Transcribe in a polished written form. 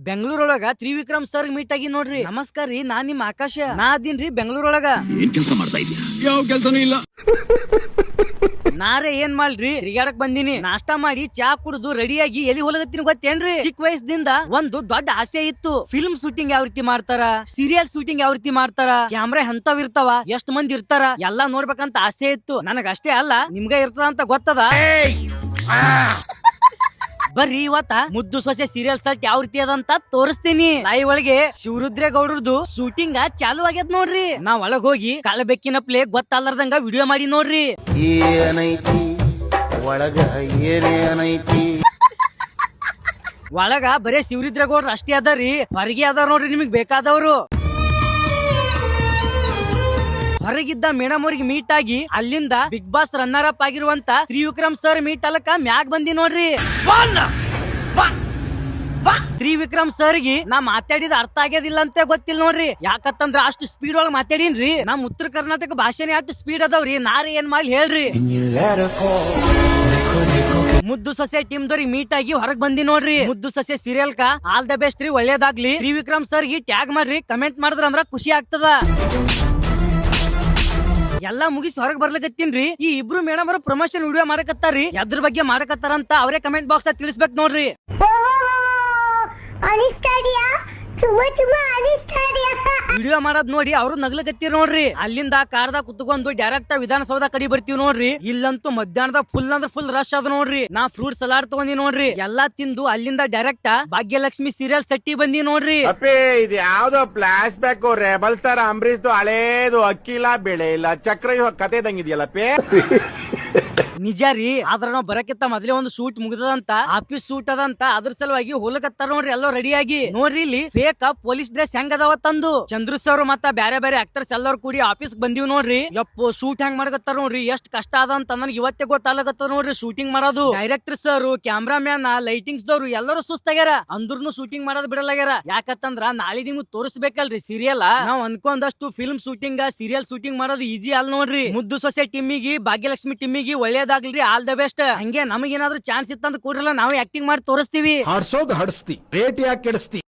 ಬೆಂಗಳೂರೊಳಗ Trivikram sir meet ಆಗಿ ನೋಡ್ರಿ. ನಮಸ್ಕಾರ ರೀ, ನಾನ್ ನಿಮ್ ಆಕಾಶ. ನಾ ಅದೀನ್ರಿ ಬೆಂಗಳೂರೊಳಗ. ಏನ್ ಕೆಲಸ ಮಾಡ್ತಾ ಇದ್ಯಾ? ಯಾವ ಕೆಲಸನೂ ಇಲ್ಲ. ನಾರೇ ಏನ್ ಮಾಡ್ರಿ, ತಿರ್ಗಾಡಕ್ ಬಂದಿನಿ. ನಾಷ್ಟಾ ಮಾಡಿ ಚಾ ಕುಡಿದು ರೆಡಿಯಾಗಿ ಎಲ್ಲಿ ಹೊಲಗತ್ತೀನಿ ಗೊತ್ತೇನ್ರಿ? ಚಿಕ್ಕ ವಯಸ್ಸದಿಂದ ಒಂದು ದೊಡ್ಡ ಆಸೆ ಇತ್ತು. ಫಿಲ್ಮ್ ಶೂಟಿಂಗ್ ಯಾವ ರೀತಿ ಮಾಡ್ತಾರ, ಸೀರಿಯಲ್ ಶೂಟಿಂಗ್ ಯಾವ ರೀತಿ ಮಾಡ್ತಾರ, ಕ್ಯಾಮ್ರಾ ಎಂತವ್ ಇರ್ತಾವ, ಎಷ್ಟ್ ಮಂದಿ ಇರ್ತಾರ ಎಲ್ಲಾ ನೋಡ್ಬೇಕಂತ ಆಸೆ ಇತ್ತು. ನನಗ ಅಷ್ಟೇ ಅಲ್ಲ, ನಿಮ್ಗ ಇರ್ತದ ಅಂತ ಗೊತ್ತದ. ಬರ್ರಿ ಇವತ್ತ ಮುದ್ದು ಸೊಸೆ ಸೀರಿಯಲ್ ಸೆಟ್ ಯಾವ ರೀತಿ ಅದಂತ ತೋರಿಸ್ತೀನಿ. ಲೈವ್ ಒಳಗೆ ಶಿವರುದ್ರೇಗೌಡ್ರದ್ದು ಶೂಟಿಂಗ್ ಚಾಲು ಆಗ್ಯದ ನೋಡ್ರಿ. ನಾವ್ ಒಳಗ್ ಹೋಗಿ ಕಾಲಬೆಕ್ಕಿನ ಪ್ಲೇ ಗೊತ್ತಲ್ಲಾರ್ದಂಗ ವಿಡಿಯೋ ಮಾಡಿ ನೋಡ್ರಿ. ಏನೈತಿ ಒಳಗ ಏನೇನೈತಿ? ಒಳಗ ಬರೇ ಶಿವರುದ್ರೇಗೌಡ್ರ ಅಷ್ಟೇ ಅದಾರಿ, ಹೊರಗೆ ಅದಾರ ನೋಡ್ರಿ ನಿಮಗ್ ಬೇಕಾದವ್ರು. ಹೊರಗಿದ್ದ ಮೇಡಮ್ ಅವ್ರಿಗೆ ಮೀಟ್ ಆಗಿ ಅಲ್ಲಿಂದ ಬಿಗ್ ಬಾಸ್ ರನ್ನರ್ ಅಪ್ ಆಗಿರುವಂತ ತ್ರಿವಿಕ್ರಮ್ ಸರ್ ಮೀಟ್ ಅಲಕ ಮ್ಯಾಗ್ ಬಂದಿ ನೋಡ್ರಿ. ತ್ರಿವಿಕ್ರಮ್ ಸರ್ಗಿ ನಾ ಮಾತಾಡಿದ ಅರ್ಥ ಆಗ್ಯದಿಲ್ಲ ಅಂತ ಗೊತ್ತಿಲ್ಲ ನೋಡ್ರಿ. ಯಾಕಂತಂದ್ರ ಅಷ್ಟು ಸ್ಪೀಡ್ ಒಳಗ್ ಮಾತಾಡಿನ್ರಿ. ನಮ್ ಉತ್ತರ ಕರ್ನಾಟಕ ಭಾಷೆನೇ ಅಷ್ಟು ಸ್ಪೀಡ್ ಅದಾವ್ರಿ. ನಾರೇ ಏನ್ ಮಾಡಿ ಹೇಳ್ರಿ. ಮುದ್ದು ಸೊಸೆ ಟೀಮ್ ದವ್ರಿಗೆ ಮೀಟ್ ಆಗಿ ಹೊರಗ್ ಬಂದಿ ನೋಡ್ರಿ. ಮುದ್ದು ಸೊಸೆ ಸೀರಿಯಲ್ ಕ ಆಲ್ ದ ಬೆಸ್ಟ್ ರೀ, ಒಳ್ಳೇದಾಗ್ಲಿ. ತ್ರಿವಿಕ್ರಮ್ ಸರ್ಗಿ ಟ್ಯಾಗ್ ಮಾಡ್ರಿ, ಕಮೆಂಟ್ ಮಾಡಿದ್ರ ಅಂದ್ರ ಖುಷಿ ಆಗ್ತದ. ಎಲ್ಲಾ ಮುಗಿಸಿ ಹೊರಗ್ ಬರ್ಲಕತ್ತೀನ್ರಿ. ಈ ಇಬ್ರು ಮೇಡಮ್ ಅವರು ಪ್ರಮೋಷನ್ ವಿಡಿಯೋ ಮಾಡಕತ್ತಾರ್ರಿ. ಎದ್ರ ಬಗ್ಗೆ ಮಾಡಕತ್ತಾರ ಅಂತ ಅವರೇ ಕಮೆಂಟ್ ಬಾಕ್ಸ್ ಅಲ್ಲಿ ತಿಳಿಸ್ಬೇಕು ನೋಡ್ರಿ. ವಿಡಿಯೋ ಮಾಡೋದ್ ನೋಡಿ ಅವ್ರು ನಗ್ಲಕತ್ತೀರ್ ನೋಡ್ರಿ. ಅಲ್ಲಿಂದ ಕಾರ್ದಾಗ ಕುತ್ಕೊಂಡು ಡೈರೆಕ್ಟ್ ವಿಧಾನಸೌಧ ಕಡೆ ಬರ್ತೀವಿ ನೋಡ್ರಿ. ಇಲ್ಲಂತೂ ಮಧ್ಯಾಹ್ನದ ಫುಲ್ ಅಂದ್ರೆ ಫುಲ್ ರಶ್ ಅದ ನೋಡ್ರಿ. ನಾ ಫ್ರೂಟ್ ಸಲಾಡ್ ತಗೊಂಡಿ ನೋಡ್ರಿ. ಎಲ್ಲಾ ತಿಂದು ಅಲ್ಲಿಂದ ಡೈರೆಕ್ಟ್ ಭಾಗ್ಯಲಕ್ಷ್ಮಿ ಸೀರಿಯಲ್ ಸೆಟ್ಟಿ ಬಂದಿ ನೋಡ್ರಿ. ಅಪ್ಪಿ ಇದು ಯಾವ್ದೋ flash back rebel star Ambareesh ಹಳೇದು ಅಕ್ಕಿ ಇಲ್ಲ ಬೆಳೆ ಇಲ್ಲ ಚಕ್ರ ಕತೆ ಇದಂಗಿದ್ಯಲ್ಲಪ್ಪಿ. ನಿಜ ರೀ, ಆದ್ರ ನಾವ್ ಬರಕ್ಕಿಂತ ಮೊದಲೇ ಒಂದು ಶೂಟ್ ಮುಗಿದಂತ ಆಫೀಸ್ ಶೂಟ್ ಅದಂತ ಅದ್ರ ಸಲುವಾಗಿ ಹೋಲಕತ್ತಾರ ನೋಡ್ರಿ. ಎಲ್ಲೋ ರೆಡಿಯಾಗಿ ನೋಡ್ರಿ. ಇಲ್ಲಿ ಫೇಕ್ ಪೊಲೀಸ್ ಡ್ರೆಸ್ ಹೆಂಗ್ ಅದಾವ ತಂದು ಚಂದ್ರು ಸರ್ ಮತ್ತ ಬ್ಯಾರೆ ಬ್ಯಾರೆ ಆಕ್ಟರ್ಸ್ ಎಲ್ಲರೂ ಕೂಡಿ ಆಫೀಸ್ ಬಂದಿವ್ ನೋಡ್ರಿ. ಯಪ್ಪ ಶೂಟ್ ಹೆಂಗ್ ಮಾಡಕತ್ತಾರ ನೋಡ್ರಿ. ಎಷ್ಟ್ ಕಷ್ಟ ಅದ ಅಂತ ನನ್ಗೆ ಇವತ್ತೇ ಗೊತ್ತಾಗತ್ತ ನೋಡ್ರಿ. ಶೂಟಿಂಗ್ ಮಾಡೋದು ಡೈರೆಕ್ಟರ್ ಸರ್, ಕ್ಯಾಮ್ರಾಮ್ಯಾನ್, ಲೈಟಿಂಗ್ಸ್ ದವ್ರು ಎಲ್ಲರೂ ಸುಸ್ತಾಗ್ಯಾರ. ಅಂದ್ರೂ ಶೂಟಿಂಗ್ ಮಾಡೋದ್ ಬಿಡಲಾಗ್ಯಾರ. ಯಾಕಂತಂದ್ರ ನಾಳೆ ನಿಮ್ಗೆ ತೋರಿಸ್ಬೇಕಲ್ರಿ ಸೀರಿಯಲ್. ನಾವ್ ಅನ್ಕೊಂಡಷ್ಟು ಫಿಲ್ಮ್ ಶೂಟಿಂಗ್ ಸೀರಿಯಲ್ ಶೂಟಿಂಗ್ ಮಾಡೋದು ಈಜಿ ಅಲ್ ನೋಡ್ರಿ. ಮುದ್ದು ಸೊಸೆ ಟೀಮಿಗೆ ಭಾಗ್ಯಲಕ್ಷ್ಮಿ ಟೀಮಿಗೆ ಒಳ್ಳೇದಾಗ್ಲಿ, ಆಲ್ ದ ಬೆಸ್ಟ್. ಹಂಗೆ ನಮಗೇನಾದ್ರೂ ಚಾನ್ಸ್ ಇತ್ತಂದ್ರೆ ಕೂಡಲ್ಲ ನಾವು ಆಕ್ಟಿಂಗ್ ಮಾಡಿ ತೋರಿಸ್ತೀವಿ. ಹಾಡ್ಸೋದ್ ಹಡಿಸ್ತಿ, ರೇಟ್ ಯಾಕೆ ಕೆಡಿಸ್ತಿ?